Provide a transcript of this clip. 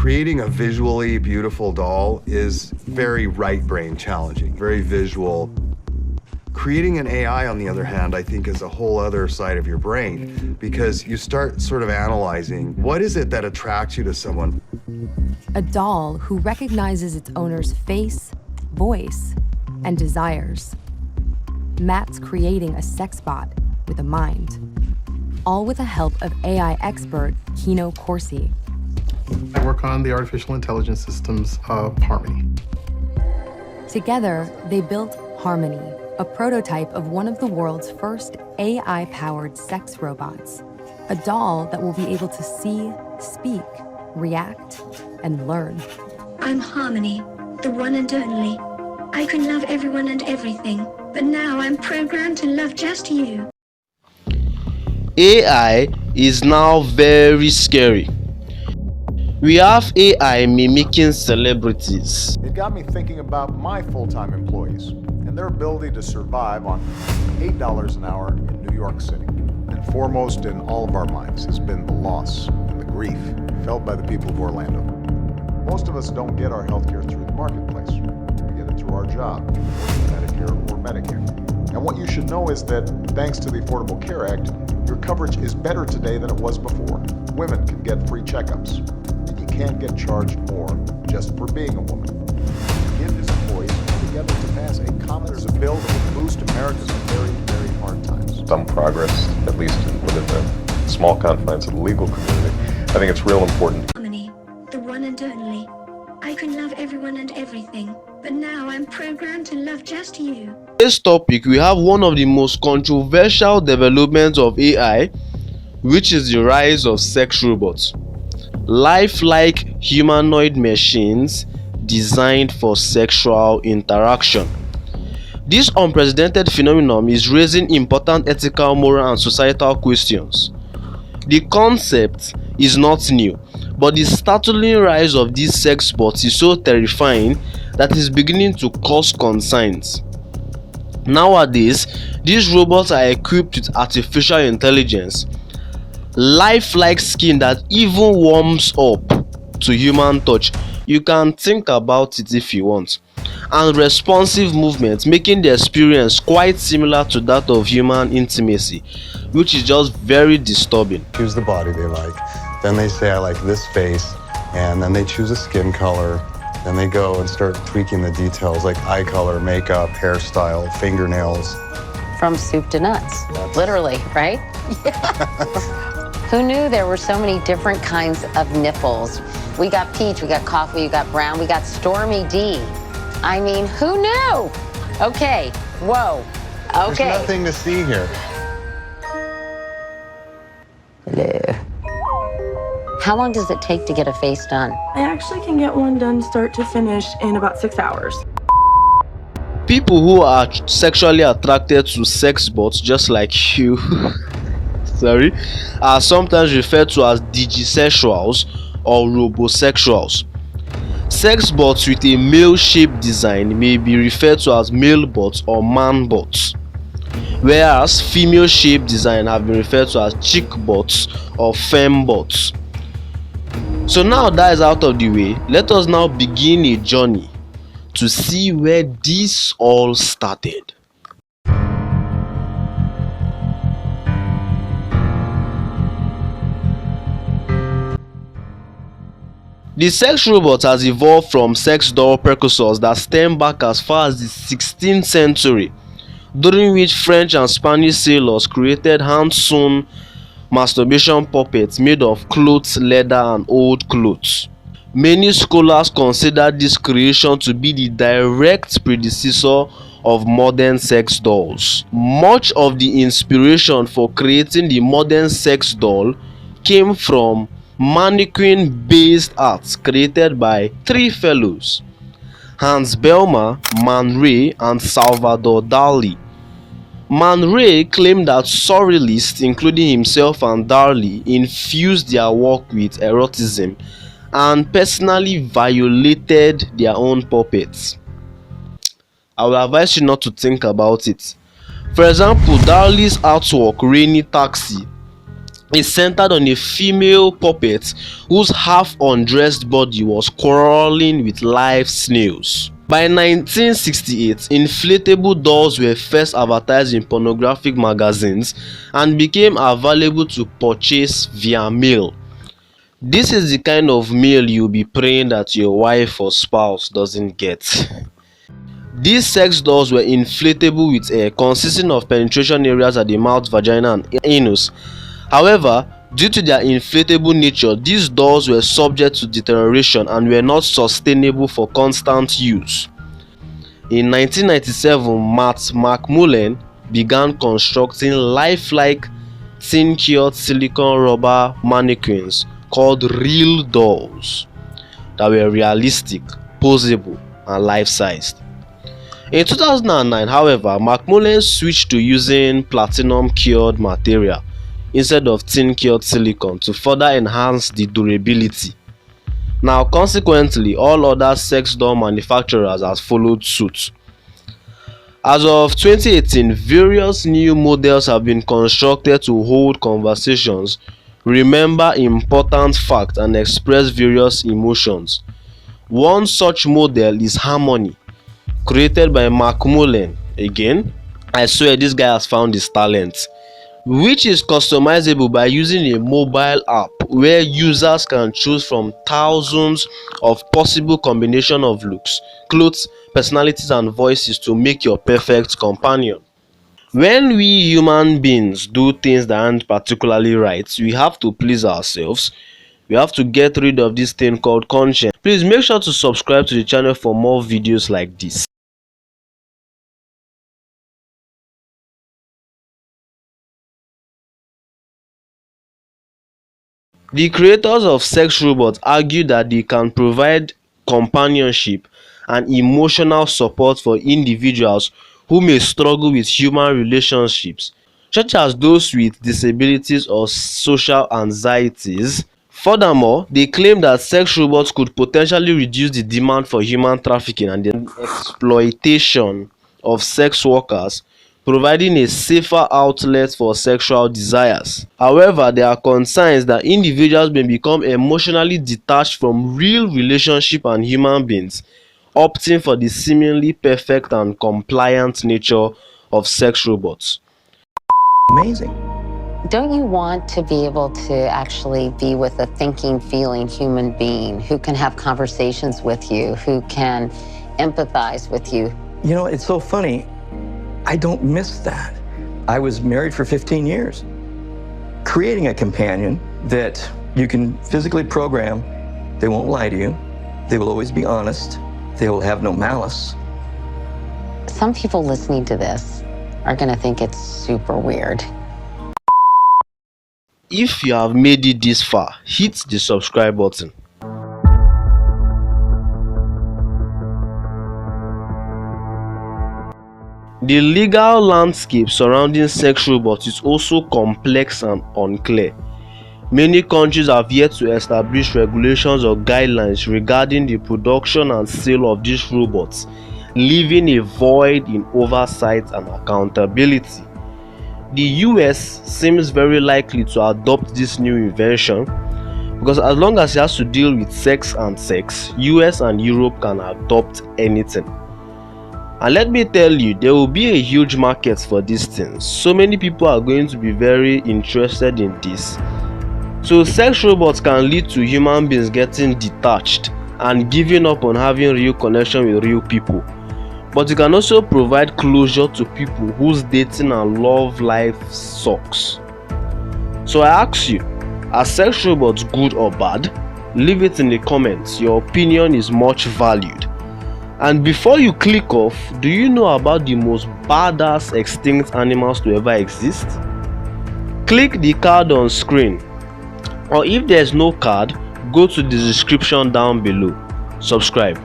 Creating a visually beautiful doll is very right brain challenging, very visual. Creating an AI, on the other hand, I think is a whole other side of your brain, because you start sort of analyzing, what is it that attracts you to someone? A doll who recognizes its owner's face, voice, and desires. Matt's creating a sex bot with a mind, all with the help of AI expert Kino Corsi. I work on the artificial intelligence systems of Harmony. Together, they built Harmony, a prototype of one of the world's first AI-powered sex robots, a doll that will be able to see, speak, react, and learn. I'm Harmony, the one and only. I can love everyone and everything, but now I'm programmed to love just you. AI is now very scary. We have AI mimicking celebrities. It got me thinking about my full-time employees and their ability to survive on $8 an hour in New York City. And foremost in all of our minds has been the loss and the grief felt by the people of Orlando. Most of us don't get our healthcare through the marketplace. We get it through our job, Medicare or Medicare. And what you should know is that thanks to the Affordable Care Act, your coverage is better today than it was before. Women can get free checkups, and you can't get charged more just for being a woman. Give his employees together to pass a common bill that will boost America's very, very hard times. Some progress, at least within the small confines of the legal community. I think it's real important. Harmony, the one and only. I can love everyone and everything, but now I'm programmed to love just you. This topic, we have one of the most controversial developments of AI, which is the rise of sex robots. Lifelike humanoid machines designed for sexual interaction. This unprecedented phenomenon is raising important ethical, moral, and societal questions. The concept is not new, but the startling rise of these sex bots is so terrifying that it's beginning to cause concerns. Nowadays, these robots are equipped with artificial intelligence, lifelike skin that even warms up to human touch. You can think about it if you want, and responsive movements, making the experience quite similar to that of human intimacy, which is just very disturbing. Choose the body they like, then they say I like this face, and then they choose a skin color, then they go and start tweaking the details like eye color, makeup, hairstyle, fingernails. From soup to nuts, literally, right? Who knew there were so many different kinds of nipples? We got peach, we got coffee, we got brown, we got Stormy D. I mean, who knew? Okay, whoa, okay. There's nothing to see here. Hello. How long does it take to get a face done? I actually can get one done start to finish in about 6 hours. People who are sexually attracted to sex bots, just like you, are sometimes referred to as digisexuals or robosexuals. Sex bots with a male-shaped design may be referred to as male bots or man bots, whereas female-shaped design have been referred to as chick bots or femme bots. So now that is out of the way, let us now begin a journey to see where this all started. The sex robot has evolved from sex doll precursors that stem back as far as the 16th century, during which French and Spanish sailors created hand-sewn masturbation puppets made of clothes, leather, and old clothes. Many scholars consider this creation to be the direct predecessor of modern sex dolls. Much of the inspiration for creating the modern sex doll came from mannequin-based art created by three fellows: Hans Bellmer, Man Ray, and Salvador Dali. Man Ray claimed that surrealists, including himself and Dali, infused their work with eroticism and personally violated their own puppets. I will advise you not to think about it. For example, Dali's artwork Rainy Taxi is centered on a female puppet whose half-undressed body was crawling with live snails. By 1968, inflatable dolls were first advertised in pornographic magazines and became available to purchase via mail. This is the kind of mail you'll be praying that your wife or spouse doesn't get. These sex dolls were inflatable with air, consisting of penetration areas at the mouth, vagina, and anus. However, due to their inflatable nature, these dolls were subject to deterioration and were not sustainable for constant use. In 1997, Matt McMullen began constructing lifelike thin-cured silicone rubber mannequins called real dolls that were realistic, posable, and life-sized. In 2009, however, McMullen switched to using platinum-cured material instead of thin-cured silicone to further enhance the durability. Now, consequently, all other sex doll manufacturers have followed suit. As of 2018, various new models have been constructed to hold conversations, remember important facts, and express various emotions. One such model is Harmony, created by McMullen. Again, I swear this guy has found his talent, which is customizable by using a mobile app where users can choose from thousands of possible combinations of looks, clothes, personalities, and voices to make your perfect companion. When we human beings do things that aren't particularly right, we have to please ourselves. We have to get rid of this thing called conscience. Please make sure to subscribe to the channel for more videos like this. The creators of sex robots argue that they can provide companionship and emotional support for individuals who may struggle with human relationships, such as those with disabilities or social anxieties. Furthermore, they claim that sex robots could potentially reduce the demand for human trafficking and the exploitation of sex workers, providing a safer outlet for sexual desires. However, there are concerns that individuals may become emotionally detached from real relationships and human beings, opting for the seemingly perfect and compliant nature of sex robots. Amazing. Don't you want to be able to actually be with a thinking, feeling human being who can have conversations with you, who can empathize with you? You know, it's so funny. I don't miss that. I was married for 15 years. Creating a companion that you can physically program, they won't lie to you, they will always be honest, they will have no malice. Some people listening to this are going to think it's super weird. If you have made it this far, hit the subscribe button. The legal landscape surrounding sex robots is also complex and unclear. Many countries have yet to establish regulations or guidelines regarding the production and sale of these robots, leaving a void in oversight and accountability. The US seems very likely to adopt this new invention because as long as it has to deal with sex and sex, US and Europe can adopt anything. And let me tell you, there will be a huge market for these things. So many people are going to be very interested in this. So sex robots can lead to human beings getting detached and giving up on having real connection with real people. But it can also provide closure to people whose dating and love life sucks. So I ask you, are sex robots good or bad? Leave it in the comments. Your opinion is much valued. And before you click off, do you know about the most badass extinct animals to ever exist? Click the card on screen, or if there's no card, go to the description down below. Subscribe.